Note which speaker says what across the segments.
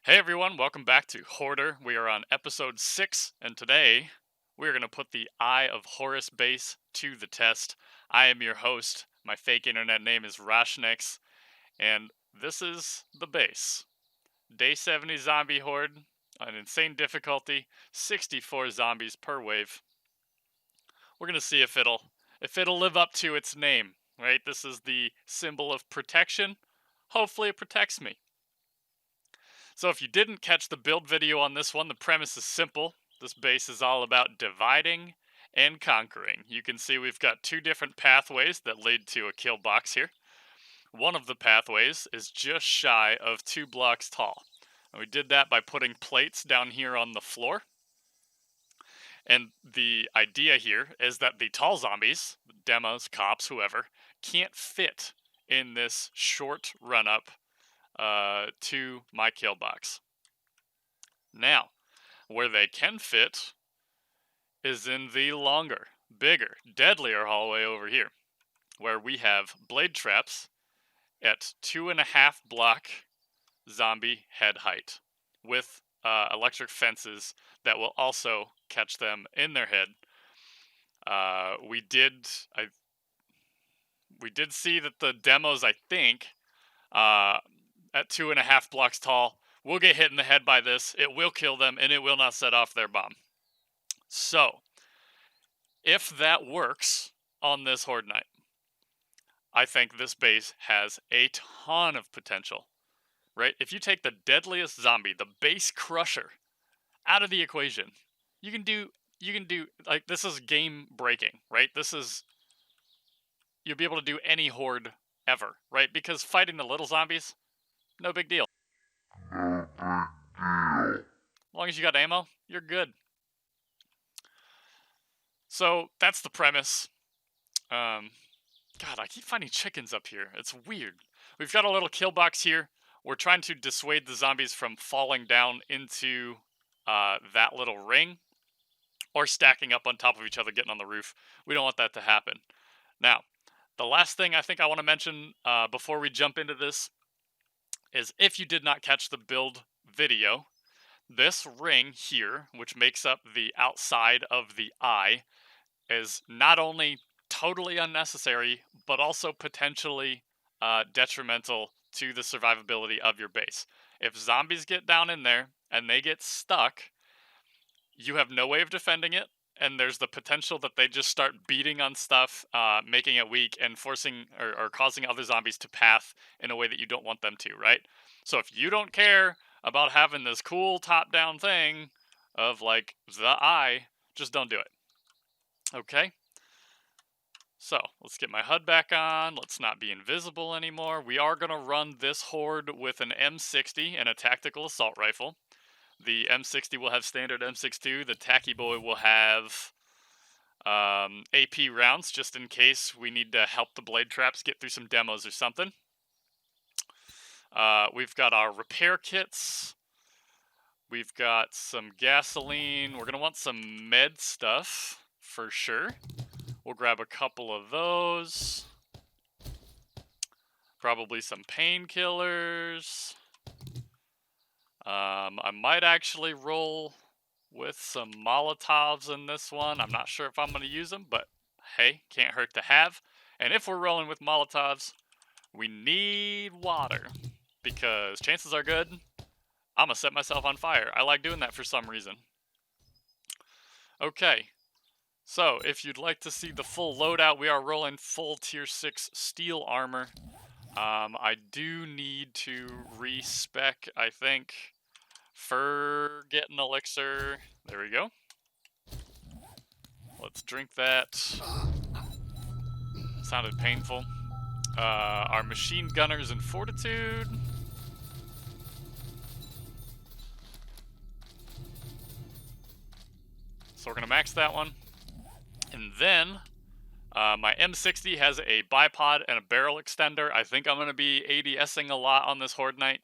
Speaker 1: Hey everyone, welcome back to Horder. We are on episode 6, and today we're going to put the Eye of Horus base to the test. I am your host. My fake internet name is Rashnex, and this is the base. Day 70 zombie horde, an insane difficulty, 64 zombies per wave. We're going to see if it'll live up to its name, right? This is the symbol of protection. Hopefully it protects me. So if you didn't catch the build video on this one, the premise is simple. This base is all about dividing and conquering. You can see we've got two different pathways that lead to a kill box here. One of the pathways is just shy of 2 blocks tall. And we did that by putting plates down here on the floor. And the idea here is that the tall zombies, demos, cops, whoever, can't fit in this short run-up to my kill box. Now, where they can fit is in the longer, bigger, deadlier hallway over here, where we have blade traps at 2.5 block zombie head height, with electric fences that will also catch them in their head. We did see that the demos, I think, at 2.5 blocks tall, will get hit in the head by this. It will kill them, and it will not set off their bomb. So, if that works on this Horde Knight, I think this base has a ton of potential, right? If you take the deadliest zombie, the base crusher, out of the equation, you can do, like, this is game breaking, right? You'll be able to do any Horde ever, right? Because fighting the little zombies, no big deal. As long as you got ammo, you're good. So that's the premise. God, I keep finding chickens up here. It's weird. We've got a little kill box here. We're trying to dissuade the zombies from falling down into that little ring or stacking up on top of each other, getting on the roof. We don't want that to happen. Now, the last thing I think I want to mention before we jump into this is, if you did not catch the build video, this ring here, which makes up the outside of the eye, is not only totally unnecessary, but also potentially detrimental to the survivability of your base. If zombies get down in there and they get stuck, you have no way of defending it, and there's the potential that they just start beating on stuff, making it weak, and forcing or causing other zombies to path in a way that you don't want them to, right? So if you don't care about having this cool top-down thing of, like, the eye, just don't do it. Okay? So, let's get my HUD back on. Let's not be invisible anymore. We are going to run this Horde with an M60 and a tactical assault rifle. The M60 will have standard M62. The Tacky Boy will have AP rounds, just in case we need to help the blade traps get through some demos or something. We've got our repair kits. We've got some gasoline. We're going to want some med stuff, for sure. We'll grab a couple of those. Probably some painkillers. I might actually roll with some Molotovs in this one. I'm not sure if I'm going to use them, but hey, can't hurt to have. And if we're rolling with Molotovs, we need water, because chances are good I'm going to set myself on fire. I like doing that for some reason. Okay. So, if you'd like to see the full loadout, we are rolling full tier 6 steel armor. I do need to respec, I think, for getting elixir. There we go. Let's drink that. Sounded painful. Our machine gunners and fortitude. So we're going to max that one. And then, my M60 has a bipod and a barrel extender. I think I'm going to be ADSing a lot on this Horde Knight.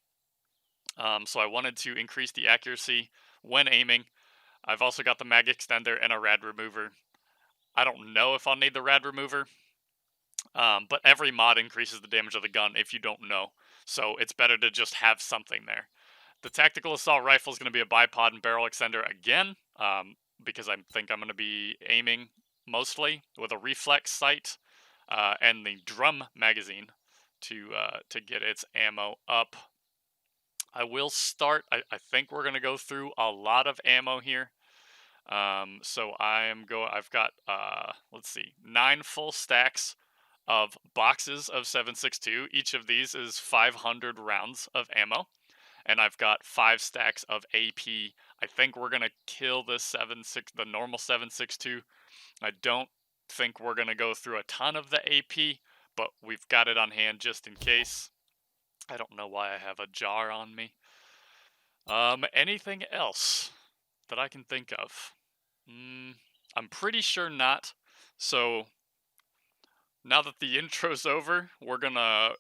Speaker 1: So I wanted to increase the accuracy when aiming. I've also got the mag extender and a rad remover. I don't know if I'll need the rad remover, but every mod increases the damage of the gun if you don't know. So it's better to just have something there. The tactical assault rifle is going to be a bipod and barrel extender again, because I think I'm going to be aiming mostly with a reflex sight, and the drum magazine to get its ammo up. I will start. I think we're going to go through a lot of ammo here. So I've got let's see, 9 full stacks of boxes of 7.62. Each of these is 500 rounds of ammo. And I've got 5 stacks of AP. I think we're gonna kill the normal 7.62. I don't think we're gonna go through a ton of the AP, but we've got it on hand just in case. I don't know why I have a jar on me. Anything else that I can think of? I'm pretty sure not. So now that the intro's over, we're gonna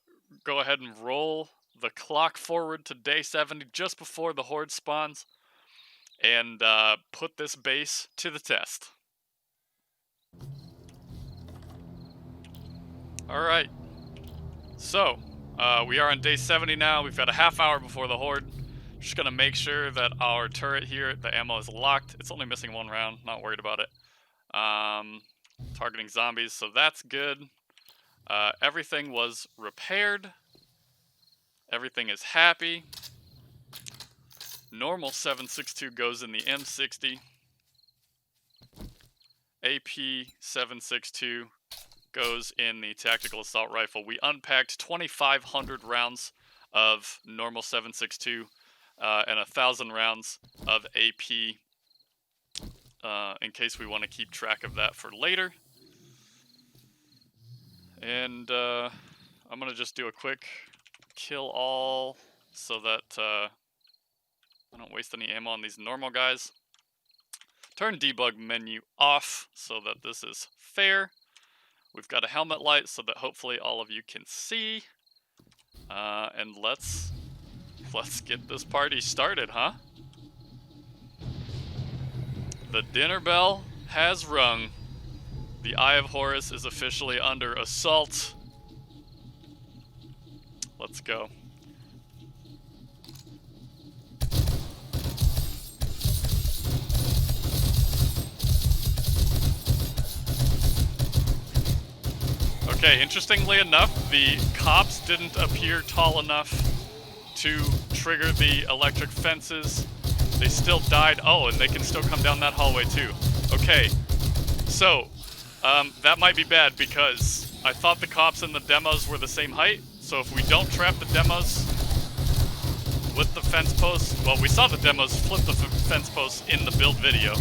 Speaker 1: go ahead and roll the clock forward to day 70 just before the Horde spawns, and put this base to the test. Alright, so we are on day 70 now. We've got a half hour before the Horde. Just gonna make sure that our turret here, the ammo is locked. It's only missing 1 round, not worried about it. Targeting zombies, so that's good. Everything was repaired. Everything is happy. Normal 7.62 goes in the M60. AP 7.62 goes in the tactical assault rifle. We unpacked 2,500 rounds of normal 7.62 and 1,000 rounds of AP in case we want to keep track of that for later. And I'm going to just do a quick kill all so that I don't waste any ammo on these normal guys. Turn debug menu off so that this is fair. We've got a helmet light so that hopefully all of you can see. And let's get this party started, huh? The dinner bell has rung. The Eye of Horus is officially under assault. Let's go. Okay, interestingly enough, the cops didn't appear tall enough to trigger the electric fences. They still died. Oh, and they can still come down that hallway too. Okay, so that might be bad because I thought the cops and the demos were the same height. So if we don't trap the demos with the fence posts, well, we saw the demos flip the fence posts in the build video.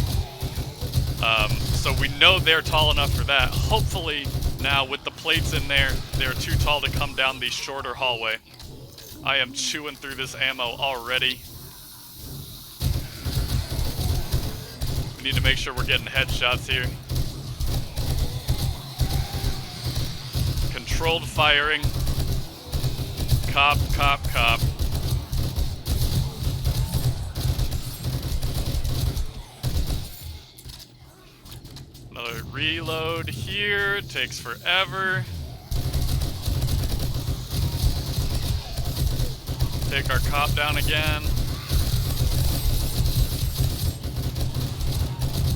Speaker 1: So we know they're tall enough for that. Hopefully now with the plates in there, they're too tall to come down the shorter hallway. I am chewing through this ammo already. We need to make sure we're getting headshots here. Controlled firing. Cop, cop, cop. Another reload here. Takes forever. Take our cop down again.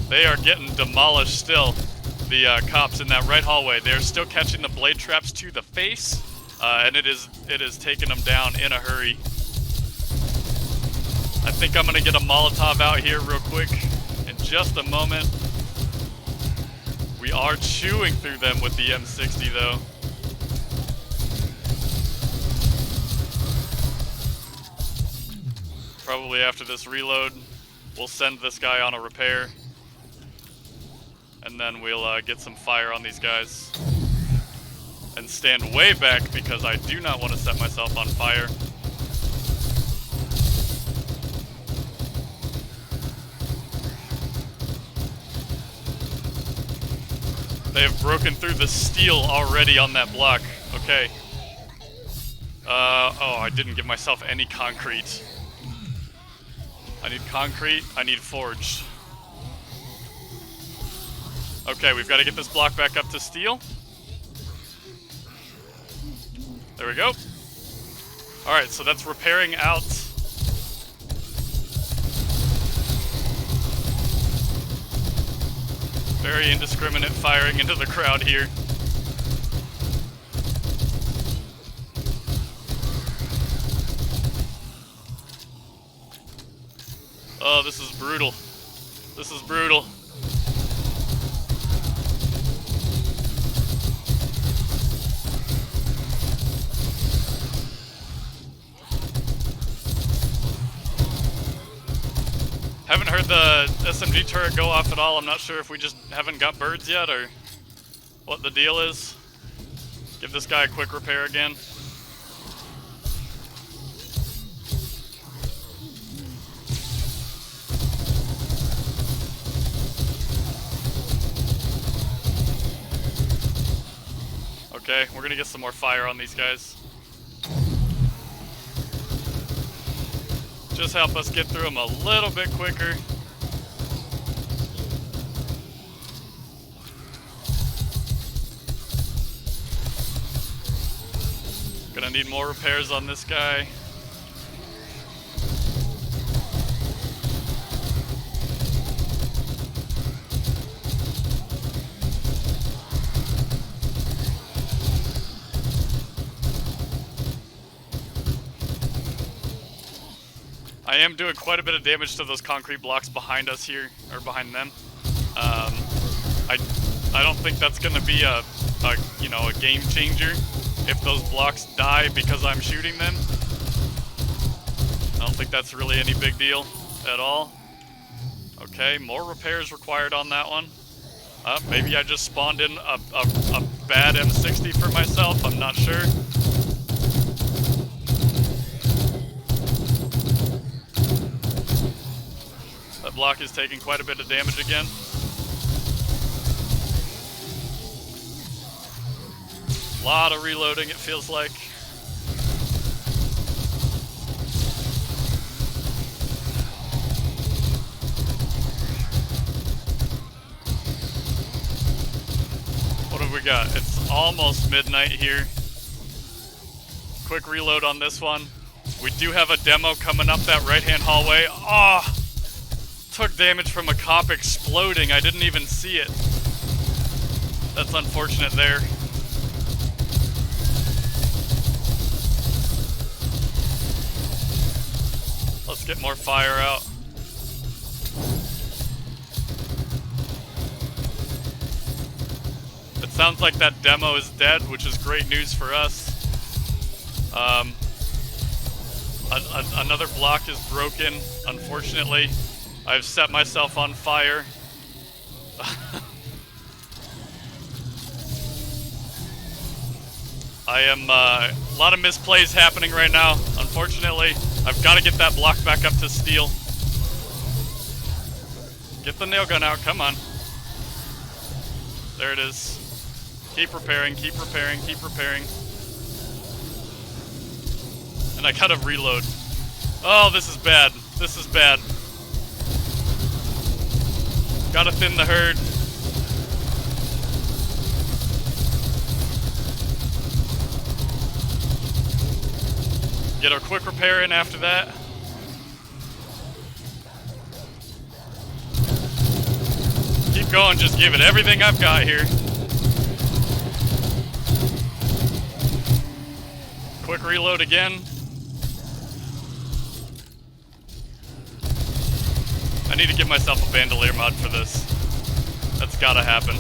Speaker 1: They are getting demolished still. The cops in that right hallway. They're still catching the blade traps to the face. And it is taking them down in a hurry. I think I'm going to get a Molotov out here real quick in just a moment. We are chewing through them with the M60 though. Probably after this reload, we'll send this guy on a repair. And then we'll get some fire on these guys. And stand way back because I do not want to set myself on fire. They have broken through the steel already on that block. Okay. Oh, I didn't give myself any concrete. I need concrete, I need forge. Okay, we've got to get this block back up to steel. There we go. Alright, so that's repairing out Very indiscriminate firing into the crowd here. Oh, this is brutal. This is brutal. Haven't heard the SMG turret go off at all. I'm not sure if we just haven't got birds yet or what the deal is. Give this guy a quick repair again. Okay, we're gonna get some more fire on these guys. Just help us get through them a little bit quicker. Gonna need more repairs on this guy. I am doing quite a bit of damage to those concrete blocks behind us here, or behind them. I don't think that's gonna be a game changer if those blocks die because I'm shooting them. I don't think that's really any big deal at all. Okay, more repairs required on that one. Maybe I just spawned in a bad M60 for myself, I'm not sure. That block is taking quite a bit of damage again. A lot of reloading, it feels like. What have we got? It's almost midnight here. Quick reload on this one. We do have a demo coming up that right-hand hallway. Oh! Took damage from a cop exploding. I didn't even see it. That's unfortunate there. Let's get more fire out. It sounds like that demo is dead, which is great news for us. Another block is broken, unfortunately. I've set myself on fire. I am, a lot of misplays happening right now, unfortunately. I've got to get that block back up to steel. Get the nail gun out, come on. There it is. Keep repairing, keep repairing, keep repairing. And I gotta reload. Oh, this is bad. This is bad. Gotta thin the herd. Get our quick repair in after that. Keep going, just give it everything I've got here. Quick reload again. I need to give myself a bandolier mod for this. That's gotta happen.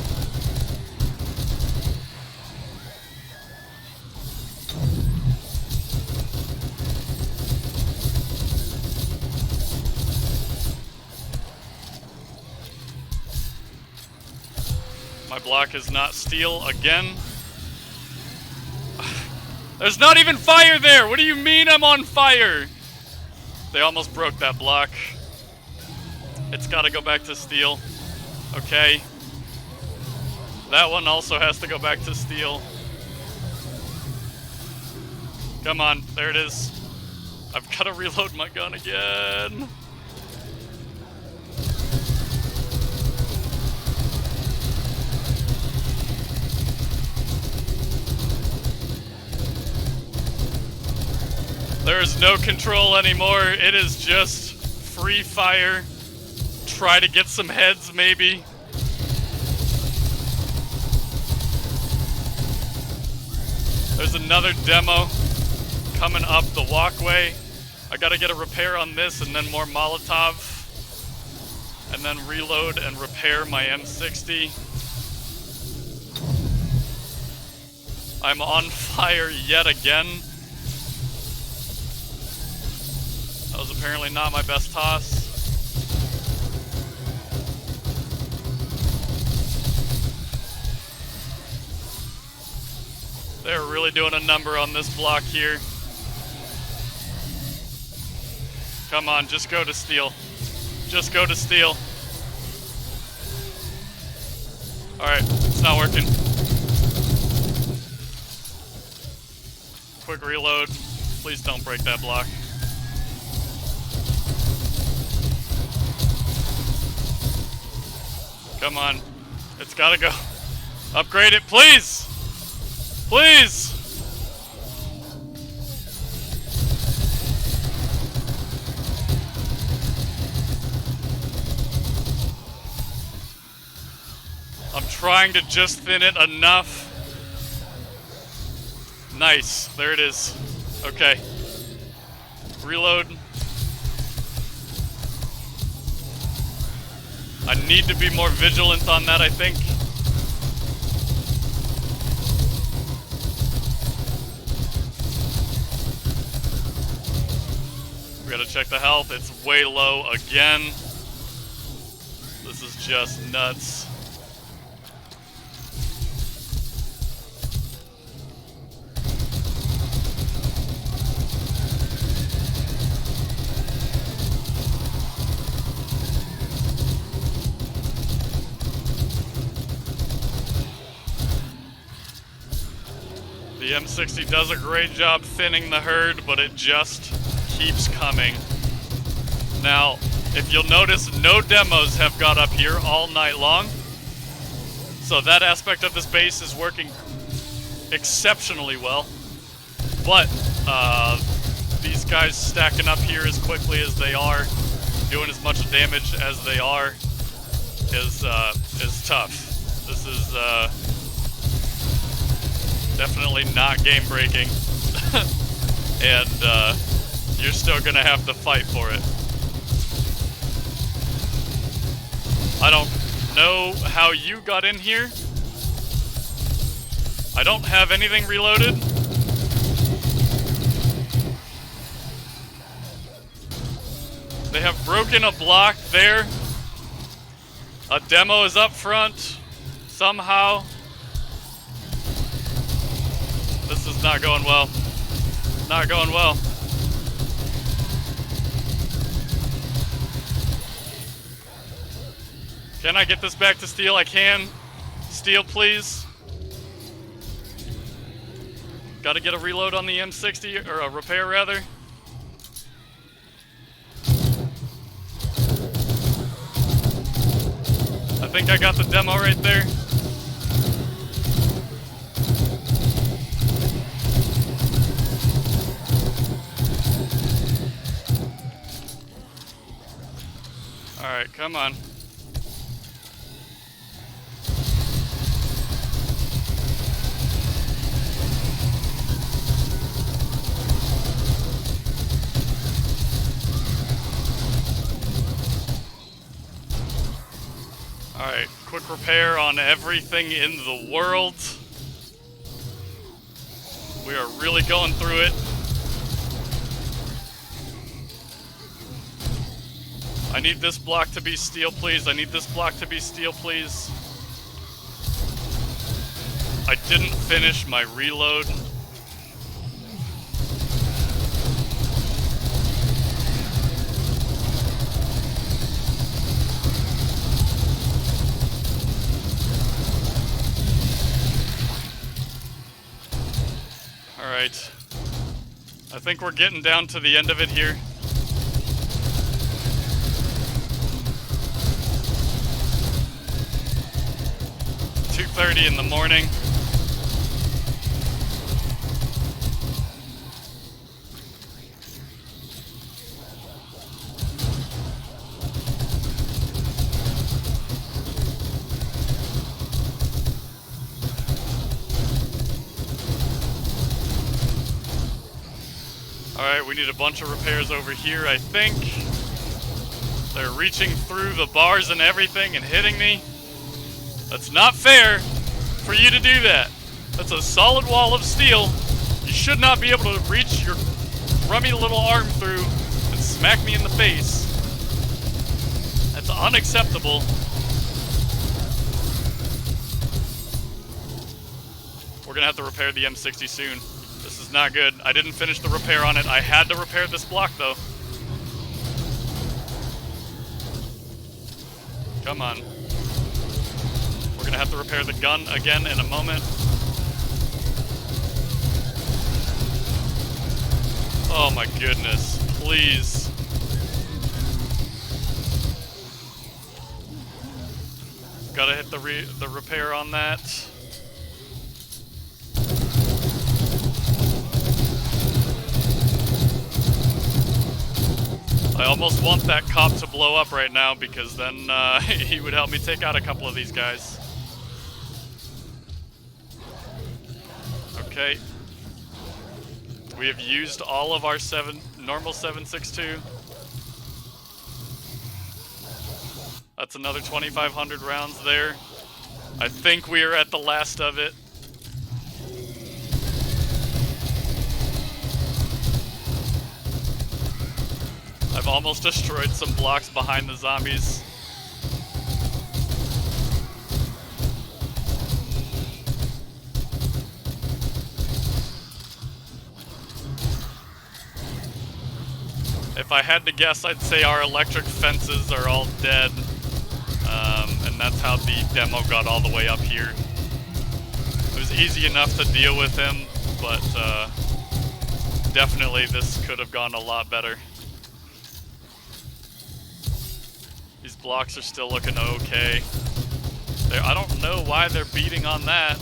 Speaker 1: My block is not steel again. There's not even fire there! What do you mean I'm on fire? They almost broke that block. It's gotta go back to steel. Okay. That one also has to go back to steel. Come on, there it is. I've gotta reload my gun again. There is no control anymore. It is just free fire. Try to get some heads, maybe. There's another demo coming up the walkway. I gotta get a repair on this and then more Molotov. And then reload and repair my M60. I'm on fire yet again. That was apparently not my best toss. They're really doing a number on this block here. Come on, just go to steel. Just go to steel. Alright, it's not working. Quick reload. Please don't break that block. Come on. It's gotta go. Upgrade it, please! Please! I'm trying to just thin it enough. Nice. There it is. Okay. Reload. I need to be more vigilant on that, I think. We gotta check the health. It's way low again. This is just nuts. The M60 does a great job thinning the herd, but it just keeps coming. Now, if you'll notice, no demos have got up here all night long. So that aspect of this base is working exceptionally well. But these guys stacking up here as quickly as they are, doing as much damage as they are, is tough. This is definitely not game breaking. And you're still gonna have to fight for it. I don't know how you got in here. I don't have anything reloaded. They have broken a block there. A demo is up front somehow. This is not going well. Not going well. Can I get this back to steel? I can. Steel, please. Gotta get a reload on the M60, or a repair rather. I think I got the demo right there. Alright, come on. Alright, quick repair on everything in the world. We are really going through it. I need this block to be steel, please. I need this block to be steel, please. I didn't finish my reload. Alright. I think we're getting down to the end of it here. .30 in the morning. Alright, we need a bunch of repairs over here, I think. They're reaching through the bars and everything and hitting me. That's not fair for you to do that. That's a solid wall of steel. You should not be able to reach your rummy little arm through and smack me in the face. That's unacceptable. We're gonna have to repair the M60 soon. This is not good. I didn't finish the repair on it. I had to repair this block though. Come on. We're gonna have to repair the gun again in a moment. Oh my goodness, please. Gotta hit the repair on that. I almost want that cop to blow up right now because then he would help me take out a couple of these guys. Okay. We have used all of our normal 7.62. That's another 2,500 rounds there. I think we are at the last of it. I've almost destroyed some blocks behind the zombies. If I had to guess, I'd say our electric fences are all dead. And that's how the demo got all the way up here. It was easy enough to deal with him, but definitely this could have gone a lot better. These blocks are still looking okay. I don't know why they're beating on that.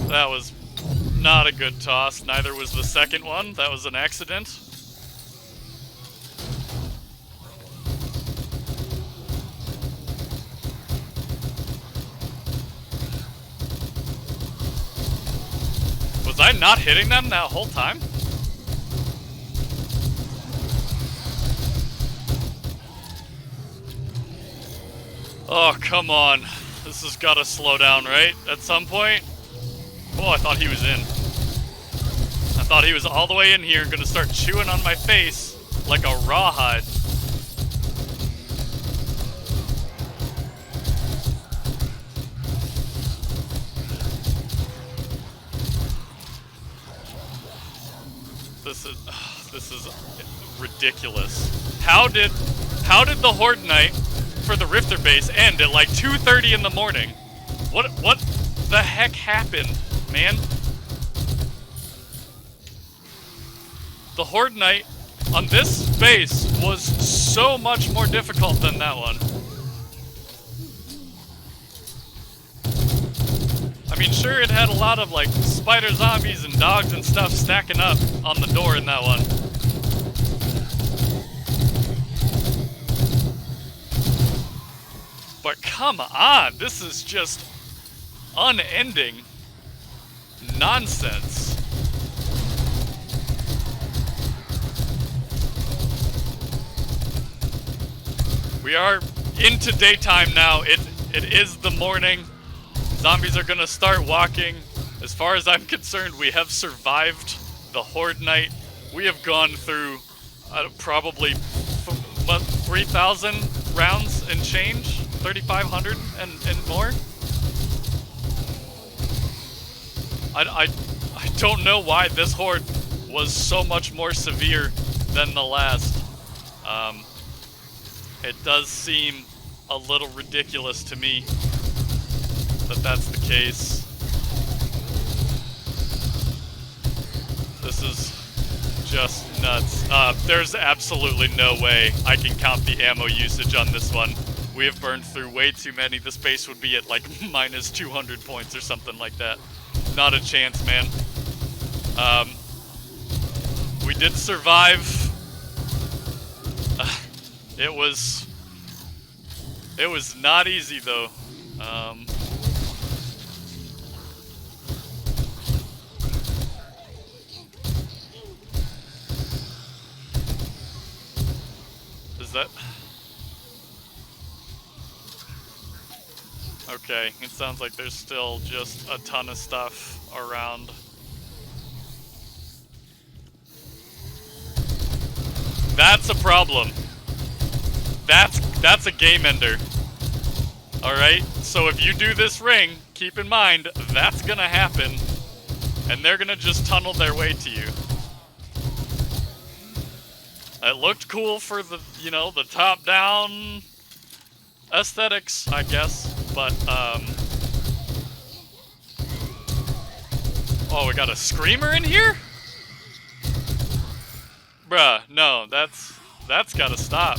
Speaker 1: That was not a good toss. Neither was the second one. That was an accident. Was I not hitting them that whole time? Oh, come on. This has got to slow down, right? At some point? Oh, I thought he was in. I thought he was all the way in here and gonna start chewing on my face like a rawhide. This is ridiculous. How did the Horde night for the Rifter base end at like 2:30 in the morning? What the heck happened, man? The Horde night on this base was so much more difficult than that one. I mean, sure, it had a lot of like spider zombies and dogs and stuff stacking up on the door in that one. But come on, this is just unending nonsense. We are into daytime now. It is the morning. Zombies are gonna start walking. As far as I'm concerned, we have survived the Horde night. We have gone through probably 3,000 rounds and change, 3,500 and more. I don't know why this Horde was so much more severe than the last. It does seem a little ridiculous to me that that's the case. This is just nuts. There's absolutely no way I can count the ammo usage on this one. We have burned through way too many. This base would be at like minus 200 points or something like that. Not a chance, man. We did survive. It was not easy though. Is that... Okay, it sounds like there's still just a ton of stuff around. That's a problem. That's a game ender. Alright, so if you do this ring, keep in mind, that's gonna happen. And they're gonna just tunnel their way to you. It looked cool for the, you know, the top-down aesthetics, I guess, but, oh, we got a screamer in here? Bruh, no, that's gotta stop.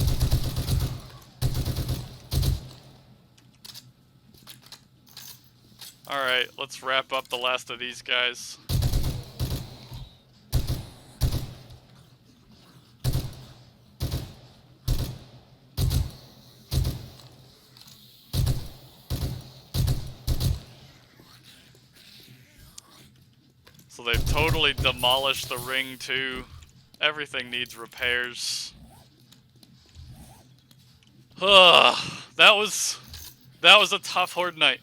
Speaker 1: Alright, let's wrap up the last of these guys. So they've totally demolished the ring too. Everything needs repairs. Ugh, that was a tough Horde night.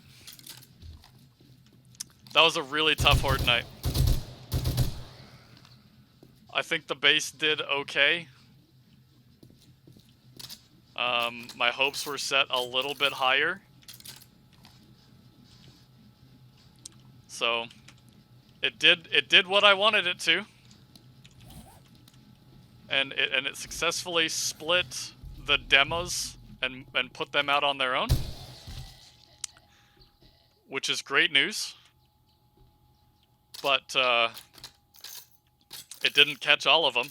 Speaker 1: That was a really tough Horde night. I think the base did okay. My hopes were set a little bit higher. So it did what I wanted it to. And it successfully split the demos and put them out on their own, which is great news. But it didn't catch all of them.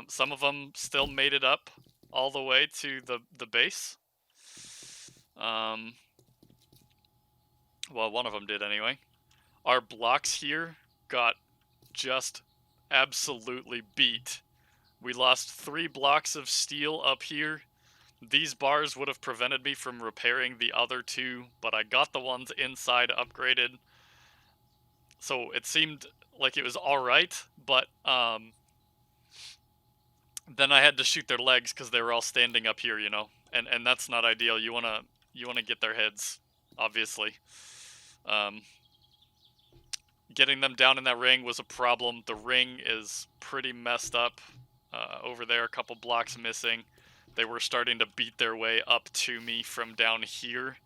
Speaker 1: Some of them still made it up all the way to the base. Well, one of them did anyway. Our blocks here got just absolutely beat. We lost 3 blocks of steel up here. These bars would have prevented me from repairing the other 2, but I got the ones inside upgraded. So it seemed like it was alright, but then I had to shoot their legs because they were all standing up here, you know, and that's not ideal. You wanna get their heads, obviously. Getting them down in that ring was a problem. The ring is pretty messed up over there, a couple blocks missing. They were starting to beat their way up to me from down here.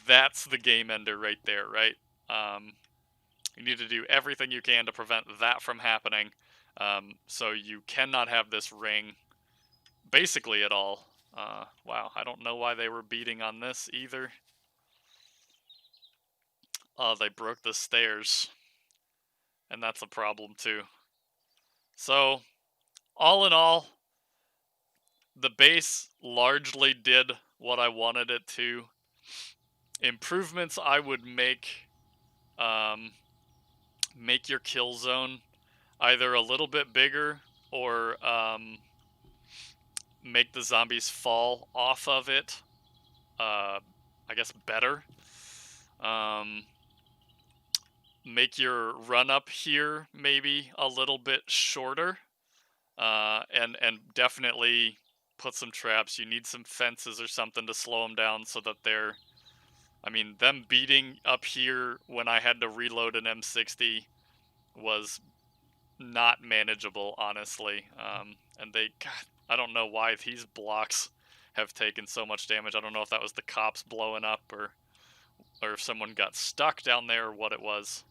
Speaker 1: That's the game ender right there, right? You need to do everything you can to prevent that from happening. So you cannot have this ring basically at all. Wow, I don't know why they were beating on this either. They broke the stairs. And that's a problem too. So, all in all, the base largely did what I wanted it to. Improvements I would make, make your kill zone either a little bit bigger or make the zombies fall off of it, I guess better. Make your run up here maybe a little bit shorter, and definitely put some traps. You need some fences or something to slow them down so that they're, I mean, them beating up here when I had to reload an M60 was not manageable, honestly. And they, God, I don't know why these blocks have taken so much damage. I don't know if that was the cops blowing up or if someone got stuck down there or what it was.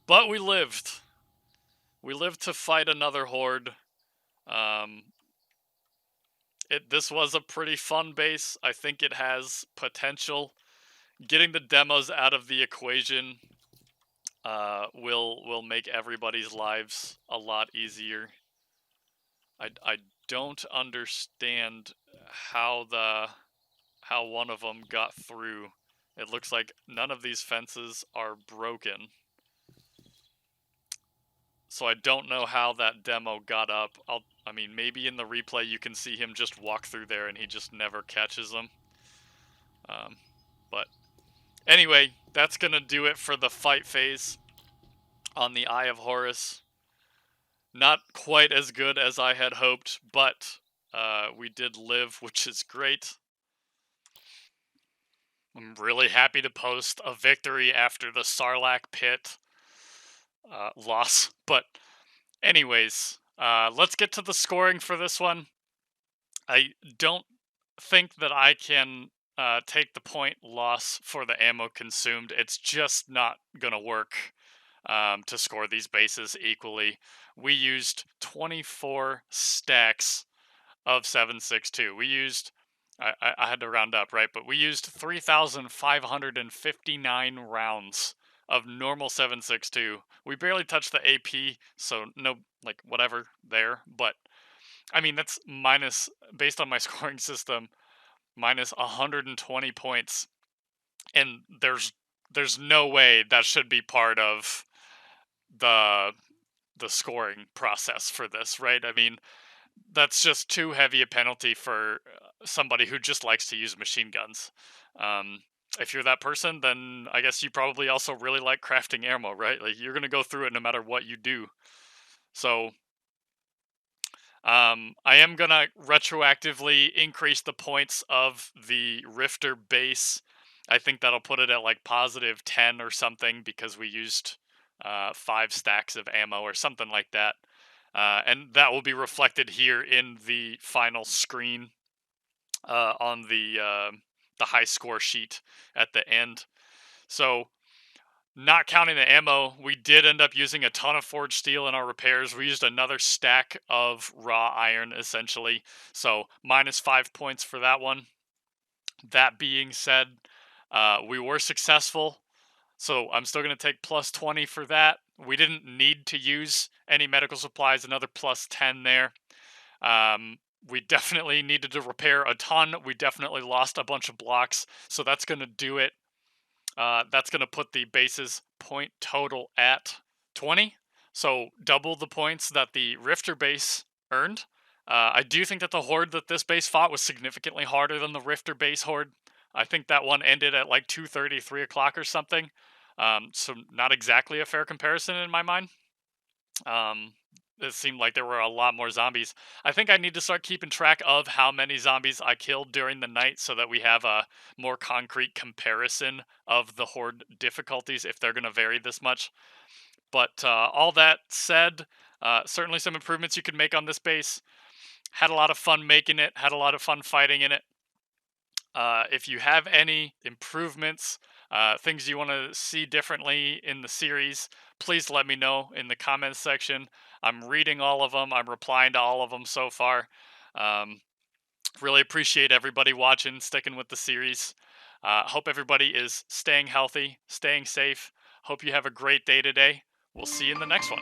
Speaker 1: But we lived. We lived to fight another Horde. This was a pretty fun base. I think it has potential. Getting the demos out of the equation will make everybody's lives a lot easier. I don't understand how one of them got through. It looks like none of these fences are broken. so I don't know how that demo got up. I mean, maybe in the replay you can see him just walk through there and he just never catches them. But anyway, that's gonna do it for the fight phase on the Eye of Horus. Not quite as good as I had hoped, but we did live, which is great. I'm really happy to post a victory after the Sarlacc pit loss. But anyways, let's get to the scoring for this one. I don't think that I can take the point loss for the ammo consumed. It's just not going to work to score these bases equally. We used 24 stacks of 7.62. We used, I had to round up, right? But we used 3,559 rounds of normal 7.62. We barely touched the AP, so no, like, whatever there. But, I mean, that's minus, based on my scoring system, minus 120 points. And there's no way that should be part of the scoring process for this, right? I mean, that's just too heavy a penalty for somebody who just likes to use machine guns. If you're that person, then I guess you probably also really like crafting ammo, right? Like, you're gonna go through it no matter what you do. So I am gonna retroactively increase the points of the Rifter base. I think that'll put it at like positive 10 or something because we used 5 stacks of ammo or something like that. And that will be reflected here in the final screen on the high score sheet at the end. So, not counting the ammo, we did end up using a ton of forged steel in our repairs. We used another stack of raw iron, essentially. So, minus 5 points for that one. That being said, we were successful. So, I'm still going to take plus 20 for that. We didn't need to use any medical supplies, another plus 10 there. We definitely needed to repair a ton. We definitely lost a bunch of blocks. So, that's going to do it. That's going to put the base's point total at 20. So double the points that the Rifter base earned. I do think that the Horde that this base fought was significantly harder than the Rifter base Horde. I think that one ended at like 2:30, 3 o'clock or something. So not exactly a fair comparison in my mind. It seemed like there were a lot more zombies. I think I need to start keeping track of how many zombies I killed during the night so that we have a more concrete comparison of the Horde difficulties if they're going to vary this much. But all that said, certainly some improvements you can make on this base. Had a lot of fun making it, had a lot of fun fighting in it. If you have any improvements, things you want to see differently in the series, please let me know in the comments section. I'm reading all of them. I'm replying to all of them so far. Really appreciate everybody watching, sticking with the series. Hope everybody is staying healthy, staying safe. Hope you have a great day today. We'll see you in the next one.